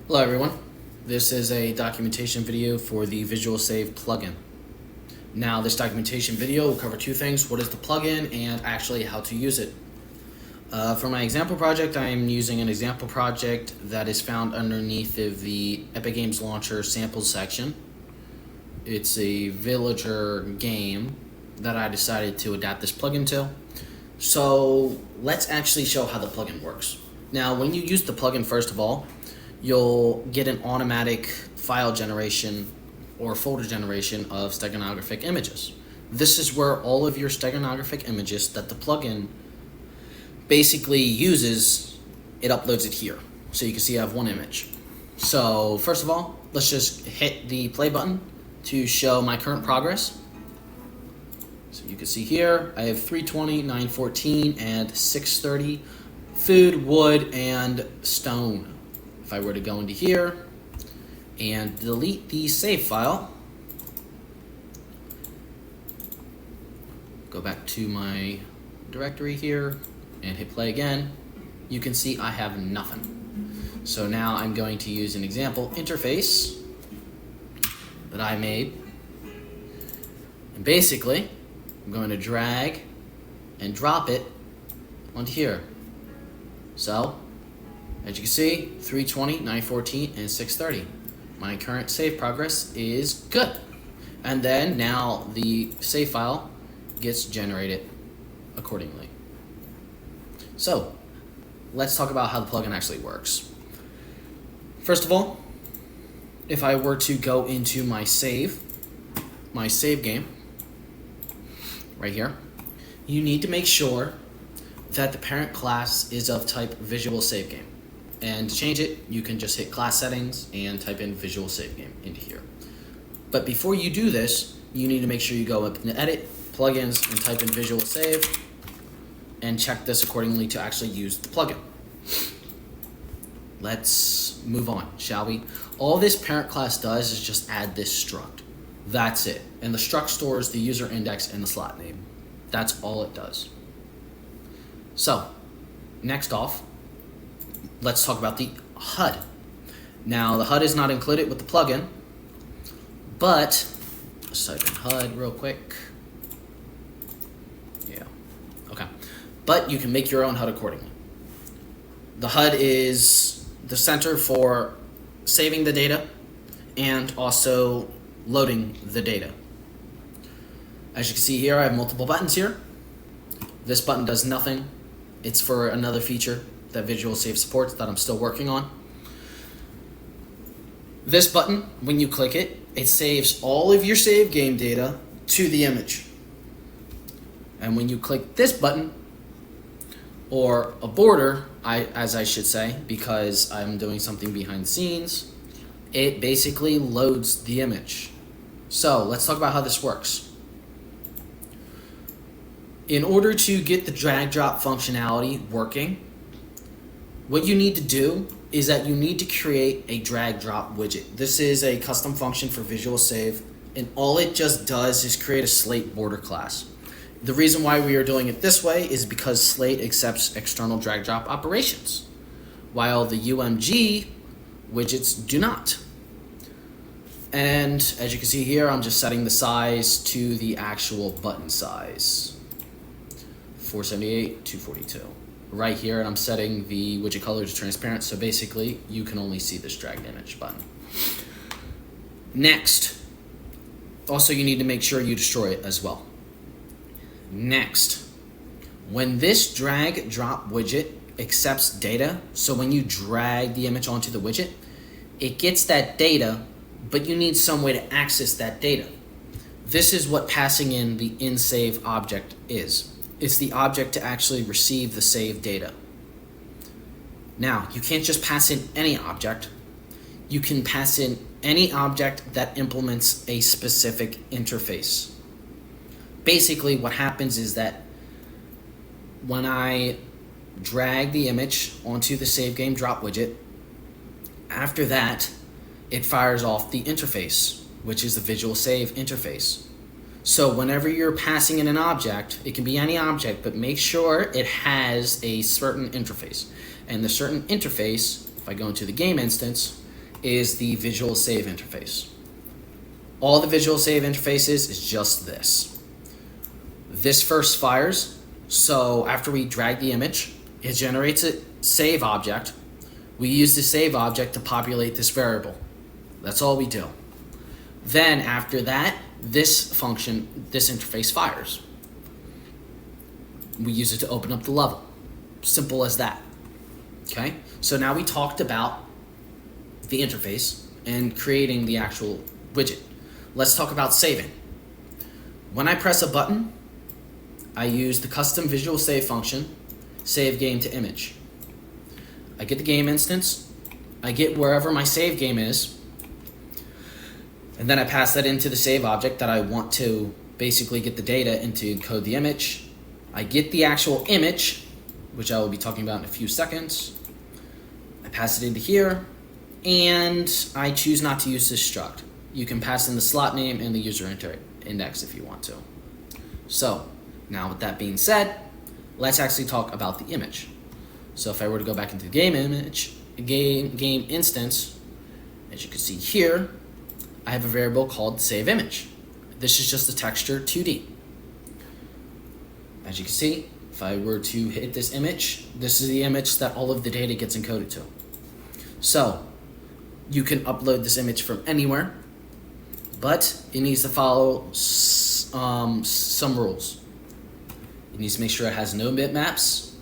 Hello everyone, this is a documentation video for the Visual Save plugin. Now this documentation video will cover two things: what is the plugin and actually how to use it. For my example project, I am using an example project that is found underneath of the Epic Games Launcher samples section. It's a villager game that I decided to adapt this plugin to. So let's actually show how the plugin works. Now when you use the plugin, first of all, you'll get an automatic file generation or folder generation of steganographic images. This is where all of your steganographic images that the plugin basically uses, it uploads it here. So you can see I have one image. So first of all, let's just hit the play button to show my current progress. So you can see here, I have 320, 914, and 630, food, wood, and stone. If I were to go into here and delete the save file, go back to my directory here and hit play again, you can see I have nothing. So now I'm going to use an example interface that I made. And basically, I'm going to drag and drop it onto here. So, as you can see, 320, 914, and 630. My current save progress is good. And then now the save file gets generated accordingly. So, let's talk about how the plugin actually works. First of all, if I were to go into my save game, right here, you need to make sure that the parent class is of type Visual Save Game. And to change it, you can just hit class settings and type in Visual Save Game into here. But before you do this, you need to make sure you go up into Edit, Plugins, and type in Visual Save, and check this accordingly to actually use the plugin. Let's move on, shall we? All this parent class does is just add this struct. That's it. And the struct stores the user index and the slot name. That's all it does. So, next off, let's talk about the HUD. Now, the HUD is not included with the plugin, but let's type in HUD real quick. Yeah, okay. But you can make your own HUD accordingly. The HUD is the center for saving the data and also loading the data. As you can see here, I have multiple buttons here. This button does nothing. It's for another feature that Visual Save supports that I'm still working on. This button, when you click it, it saves all of your save game data to the image. And when you click this button, or a border, as I should say, because I'm doing something behind the scenes, it basically loads the image. So let's talk about how this works. In order to get the drag drop functionality working, what you need to do is that you need to create a drag drop widget. This is a custom function for Visual Save, and all it just does is create a Slate border class. The reason why we are doing it this way is because Slate accepts external drag drop operations, while the UMG widgets do not. And as you can see here, I'm just setting the size to the actual button size. 478, 242. Right here, and I'm setting the widget color to transparent, so basically you can only see this dragged image button. Next, also you need to make sure you destroy it as well. Next, when this drag drop widget accepts data, so when you drag the image onto the widget, it gets that data, but you need some way to access that data. This is what passing in the InSave object is. It's the object to actually receive the saved data. Now, you can't just pass in any object. You can pass in any object that implements a specific interface. Basically, what happens is that when I drag the image onto the save game drop widget, after that, it fires off the interface, which is the Visual Save interface. So whenever you're passing in an object, it can be any object, but make sure it has a certain interface. And the certain interface, if I go into the game instance, is the visual save interface. All the visual save interfaces is just this. This first fires, so after we drag the image, it generates a save object. We use the save object to populate this variable. That's all we do. Then after that, this function, this interface fires. We use it to open up the level. Simple as that. Okay? So now we talked about the interface and creating the actual widget. Let's talk about saving. When I press a button, I use the custom visual save function, save game to image. I get the game instance, I get wherever my save game is, and then I pass that into the save object that I want to basically get the data into encode the image. I get the actual image, which I will be talking about in a few seconds. I pass it into here, and I choose not to use this struct. You can pass in the slot name and the user index if you want to. So, now with that being said, let's actually talk about the image. So if I were to go back into the game instance, as you can see here, I have a variable called save image. This is just a texture 2D. As you can see, if I were to hit this image, this is the image that all of the data gets encoded to. So you can upload this image from anywhere, but it needs to follow some rules. It needs to make sure it has no bitmaps,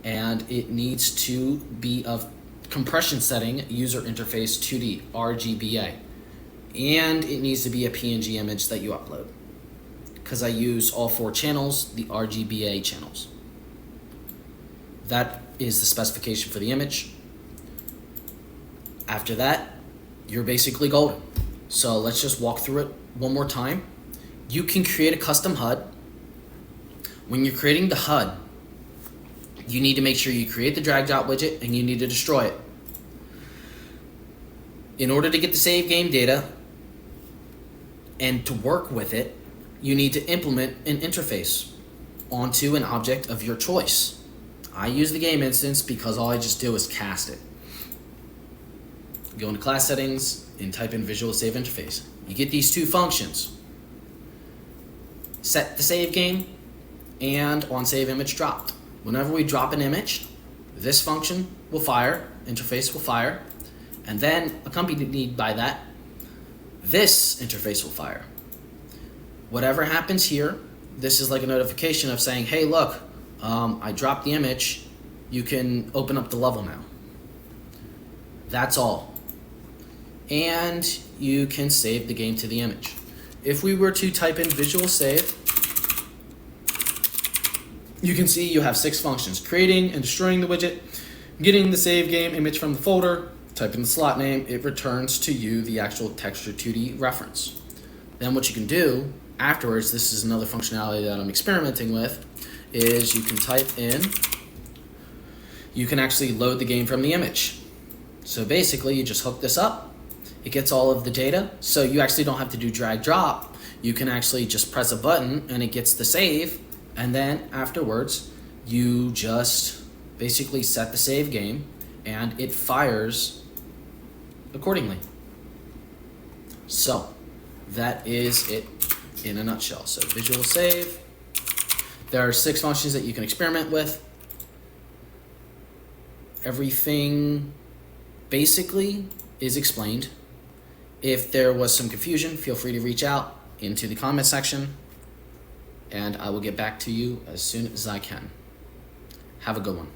and it needs to be of compression setting user interface 2D, RGBA. And it needs to be a PNG image that you upload, because I use all 4 channels, the RGBA channels. That is the specification for the image. After that, you're basically golden. So let's just walk through it one more time. You can create a custom HUD. When you're creating the HUD, you need to make sure you create the drag dot widget and you need to destroy it. In order to get the save game data and to work with it, you need to implement an interface onto an object of your choice. I use the game instance because all I just do is cast it. Go into class settings and type in visual save interface. You get these 2 functions. Set the save game and on save image dropped. Whenever we drop an image, this function will fire, interface will fire, and then accompanied by that, this interface will fire. Whatever happens here, this is like a notification of saying, hey look, I dropped the image, you can open up the level now. That's all. And you can save the game to the image. If we were to type in visual save, you can see you have 6 functions: creating and destroying the widget, getting the save game image from the folder, type in the slot name, it returns to you the actual texture 2D reference. Then what you can do afterwards, this is another functionality that I'm experimenting with, is you can type in, you can actually load the game from the image. So basically you just hook this up, it gets all of the data, so you actually don't have to do drag drop. You can actually just press a button and it gets the save, and then afterwards you just basically set the save game and it fires accordingly. So that is it in a nutshell. So visual save, there are 6 functions that you can experiment with. Everything basically is explained. If there was some confusion, feel free to reach out into the comment section and I will get back to you as soon as I can. Have a good one.